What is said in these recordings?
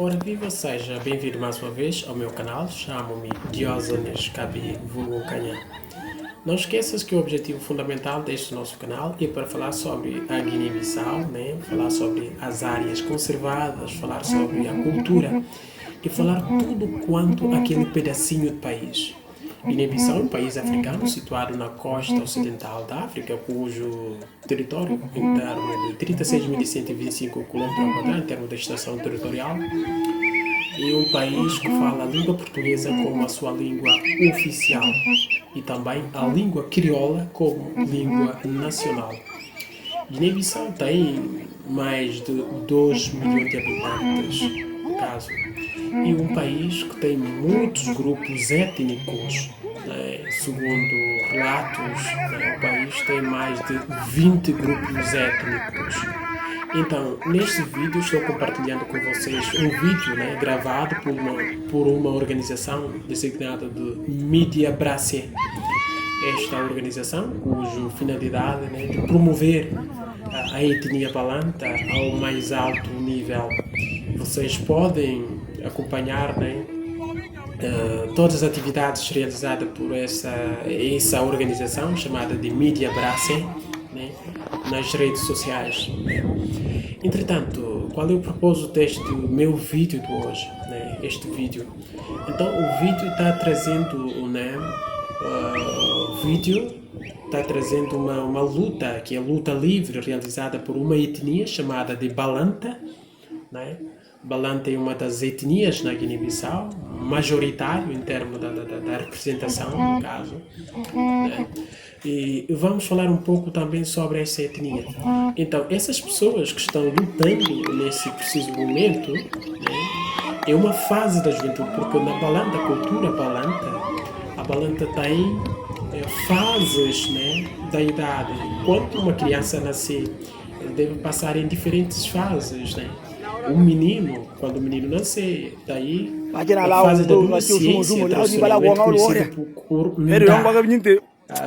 Ora viva, seja bem-vindo mais uma vez ao meu canal. Chamo-me Diógenes Cabi Vulgo Canhã. Não esqueças que o objetivo fundamental deste nosso canal é para falar sobre a Guiné-Bissau, né? Falar sobre as áreas conservadas, falar sobre a cultura e falar tudo quanto aquele pedacinho de país. Guiné-Bissau é um país africano situado na costa ocidental da África, cujo território, em termos de 36.125 km², em termos de extensão territorial, é um país que fala a língua portuguesa como a sua língua oficial e também a língua crioula como língua nacional. Guiné-Bissau tem mais de 2 milhões de habitantes, no caso, e um país que tem muitos grupos étnicos. Segundo relatos, o país tem mais de 20 grupos étnicos. Então, neste vídeo estou compartilhando com vocês um vídeo gravado por uma organização designada de Mídia Brassé. Esta organização, cuja finalidade é de promover a etnia balanta ao mais alto nível. Vocês podem acompanhar todas as atividades realizadas por essa organização chamada de Mídia Brassé, nas redes sociais. Entretanto, qual é o propósito deste meu vídeo de hoje? Este vídeo. Então, o vídeo está trazendo uma luta, que é a luta livre realizada por uma etnia chamada de Balanta. Balanta é uma das etnias na Guiné-Bissau, majoritário em termos da representação, no caso. E vamos falar um pouco também sobre essa etnia. Então, essas pessoas que estão lutando nesse preciso momento, é uma fase da juventude, porque na Balanta, a cultura Balanta, a Balanta tem fases da idade. Quando uma criança nascer, ele deve passar em diferentes fases. O menino, quando o menino nascer, daí a fase da adolescência, tradicionalmente conhecida por Nda,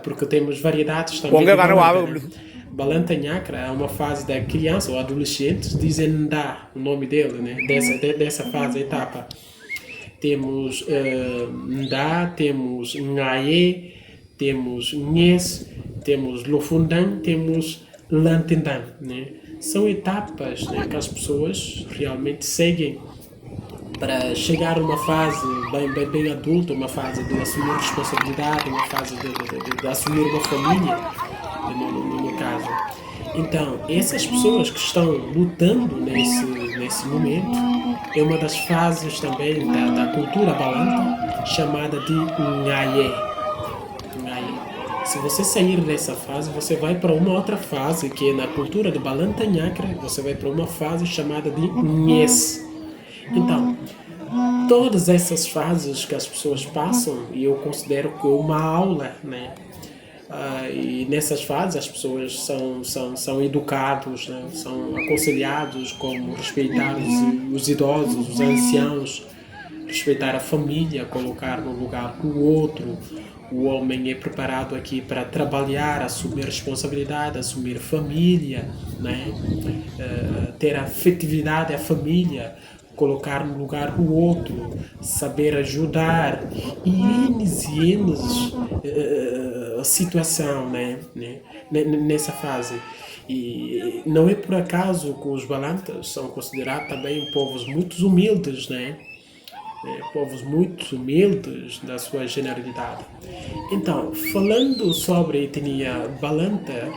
porque temos variedades também de Balanta. Balanta Nhacra é uma fase da criança ou adolescente, dizem Nda, o nome dele, dessa fase, etapa. Temos Nda, temos Ngaye, temos Nhes, temos Lofundan, temos Lantendan. São etapas que as pessoas realmente seguem para chegar a uma fase bem adulta, uma fase de assumir responsabilidade, uma fase de assumir uma família, no caso. Então, essas pessoas que estão lutando nesse momento é uma das fases também da cultura balanta, chamada de Ngaye. Se você sair dessa fase, você vai para uma outra fase, que é na cultura de Balanta Nhacra, você vai para uma fase chamada de Nhes. Então, todas essas fases que as pessoas passam, e eu considero que é uma aula, e nessas fases as pessoas são educados, são aconselhados como respeitar os idosos, os anciãos, respeitar a família, colocar no lugar do outro. O homem é preparado aqui para trabalhar, assumir responsabilidade, assumir família, ter afetividade à família, colocar no lugar do outro, saber ajudar e N situação nessa fase. E não é por acaso que os balantas são considerados também povos muito humildes, povos muito humildes da sua generalidade. Então, falando sobre a etnia balanta,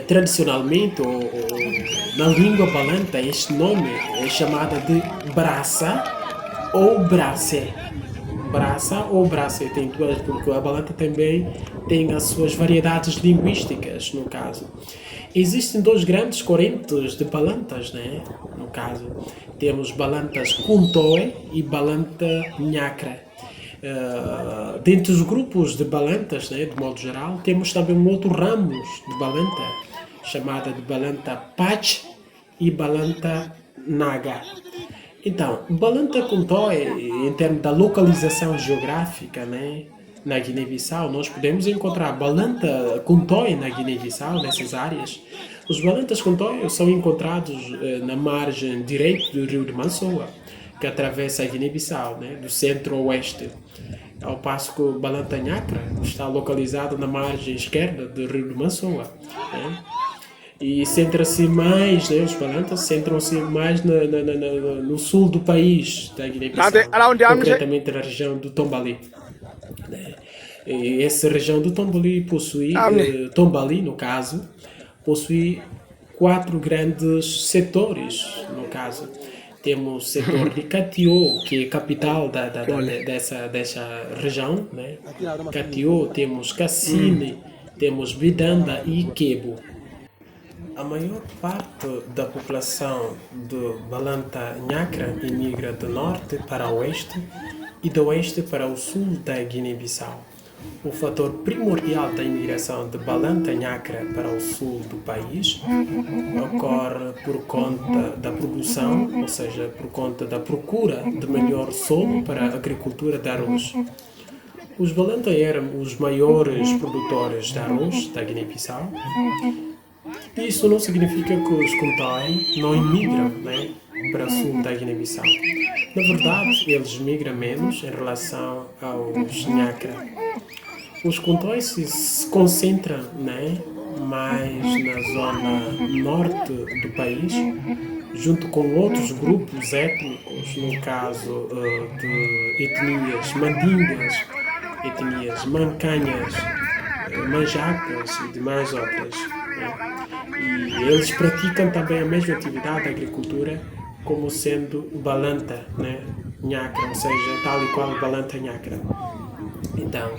tradicionalmente, na língua balanta, este nome é chamado de Brassa ou Brassé. Brassa ou Brassé, tem duas, porque a balanta também tem as suas variedades linguísticas, no caso. Existem dois grandes correntes de balantas, no caso. Temos balantas Kuntoe e balanta Nhacra. Dentre os grupos de balantas, de modo geral, temos também um outro ramo de balanta, chamada de balanta Pach e balanta Naga. Então, balanta Kuntoe, em termos da localização geográfica, na Guiné-Bissau, nós podemos encontrar balanta Kuntoe na Guiné-Bissau, nessas áreas, Os balantas com toio são encontrados na margem direita do rio de Mansoa, que atravessa a Guiné-Bissau, né, do centro-oeste, ao passo que o balanta nhacra está localizado na margem esquerda do rio de Mansoa. Né, e centra-se mais, né, os balantas centram-se mais no sul do país, da Guiné-Bissau, concretamente na região do Tombali. Né. E essa região do Tombali possui, Tombali no caso, possui quatro grandes setores, no caso. Temos o setor de Katiô, que é a capital dessa região, né? Katiô, temos Cassine, temos Bidanda e Quebo. A maior parte da população do Balanta Nhacra emigra do norte para o oeste e do oeste para o sul da Guiné-Bissau. O fator primordial da imigração de Balanta Nhacra para o sul do país ocorre por conta da produção, ou seja, por conta da procura de melhor solo para a agricultura de arroz. Os Balanta eram os maiores produtores de arroz da Guiné-Bissau. Isso não significa que os Contai não imigram, né, para o sul da Guiné-Bissau. Na verdade, eles migram menos em relação aos Nhacra. Os Contóis se concentram, né, mais na zona norte do país, junto com outros grupos étnicos, no caso de etnias mandingas, etnias mancanhas, manjacas e demais outras. Né? E eles praticam também a mesma atividade da agricultura, como sendo balanta, né, nhacra, ou seja, tal e qual balanta nhacra. Então,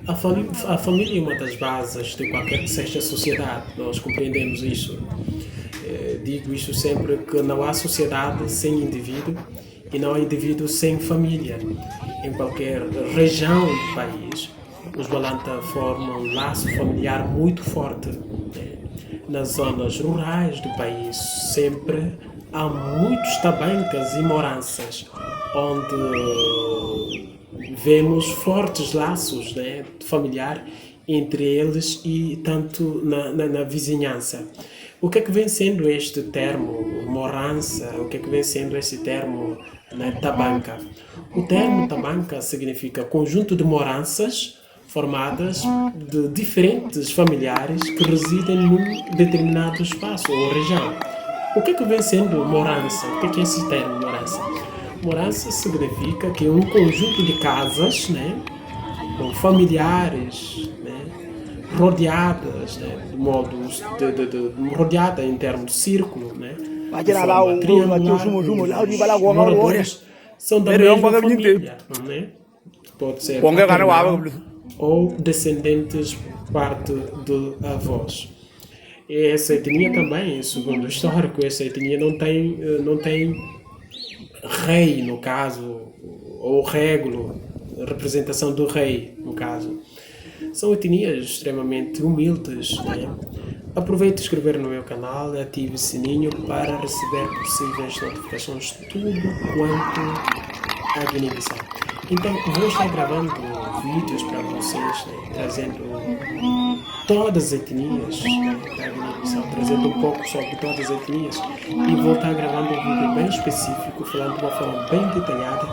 a família é uma das bases de qualquer que seja a sociedade, nós compreendemos isso. Digo isso sempre, que não há sociedade sem indivíduo e não há indivíduo sem família. Em qualquer região do país, os balanta formam um laço familiar muito forte. Né? Nas zonas rurais do país, sempre há muitos tabancas e moranças, onde vemos fortes laços, né, familiar entre eles e tanto na vizinhança. O que é que vem sendo este termo morança? O que é que vem sendo este termo, né, tabanca? O termo tabanca significa conjunto de moranças formadas de diferentes familiares que residem num determinado espaço ou região. O que é que vem sendo morança? O que é esse termo morança? Morança significa que é um conjunto de casas, né, com familiares, né, rodeadas, né, de modo rodeada em termos de círculo, né, de forma triangular. Os moradores são da mesma família, né? Pode ser paternal ou descendentes parte de avós. E essa etnia também, segundo o histórico, essa etnia não tem rei, no caso, ou régulo, representação do rei, no caso. São etnias extremamente humildes, né? Aproveite inscrever no meu canal, ative o sininho para receber possíveis notificações de tudo quanto a Guiné-Bissau. Então, vou estar gravando vídeos para vocês, né, trazendo todas as etnias, né, da Guiné-Bissau, trazendo um pouco sobre todas as etnias, e vou estar gravando um vídeo bem específico, falando de uma forma bem detalhada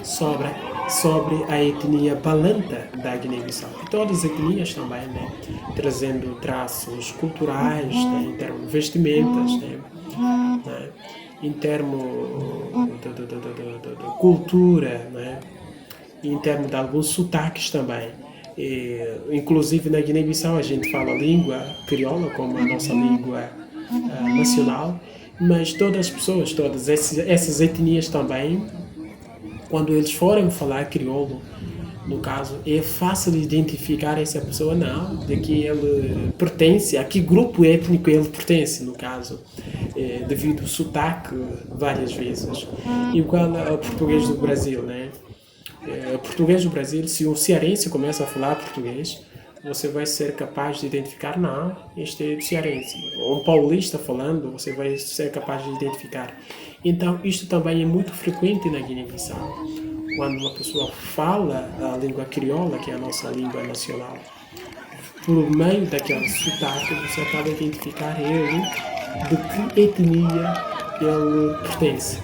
sobre a etnia balanta da Guiné-Bissau. E todas as etnias também, né, trazendo traços culturais, né, em termos de vestimentas, né, em termos de cultura, né, em termos de alguns sotaques também. E, inclusive na Guiné-Bissau a gente fala a língua crioula como a nossa língua nacional, mas todas as pessoas, todas essas etnias também, quando eles forem falar crioulo, no caso, é fácil identificar essa pessoa, não, de que ele pertence, a que grupo étnico ele pertence, no caso, devido ao sotaque várias vezes. Igual ao português do Brasil, né? Português do Brasil, se um cearense começa a falar português, você vai ser capaz de identificar, não, este é do cearense. Ou um paulista falando, você vai ser capaz de identificar. Então, isto também é muito frequente na Guiné-Bissau. Quando uma pessoa fala a língua crioula, que é a nossa língua nacional, por meio daquele sotaque, você acaba a identificar ele, de que etnia ele pertence.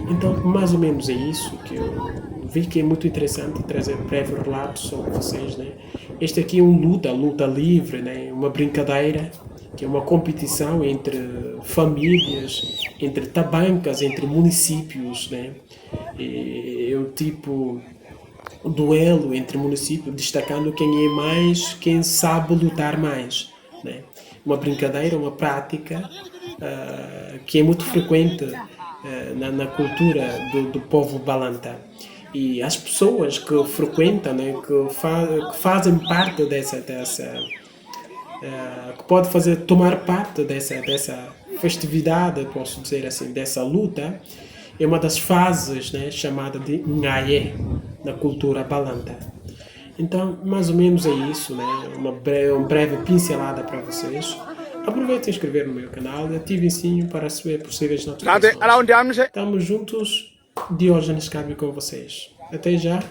Então, mais ou menos é isso que eu vi que é muito interessante trazer um breve relato sobre vocês, né? Este aqui é um luta livre, né? Uma brincadeira, que é uma competição entre famílias, entre tabancas, entre municípios, né? É o tipo duelo entre municípios, destacando quem é mais, quem sabe lutar mais, né? Uma brincadeira, uma prática que é muito frequente na cultura do povo balanta. E as pessoas que frequentam, né, que fazem parte que pode tomar parte dessa festividade, posso dizer assim, dessa luta, é uma das fases, né, chamada de Ngaye, na cultura balanta. Então, mais ou menos é isso, né? Uma breve pincelada para vocês. Aproveitem e inscrever no meu canal e ativem o sininho para receber possíveis notificações. Estamos juntos, Diógenes Carme com vocês. Até já.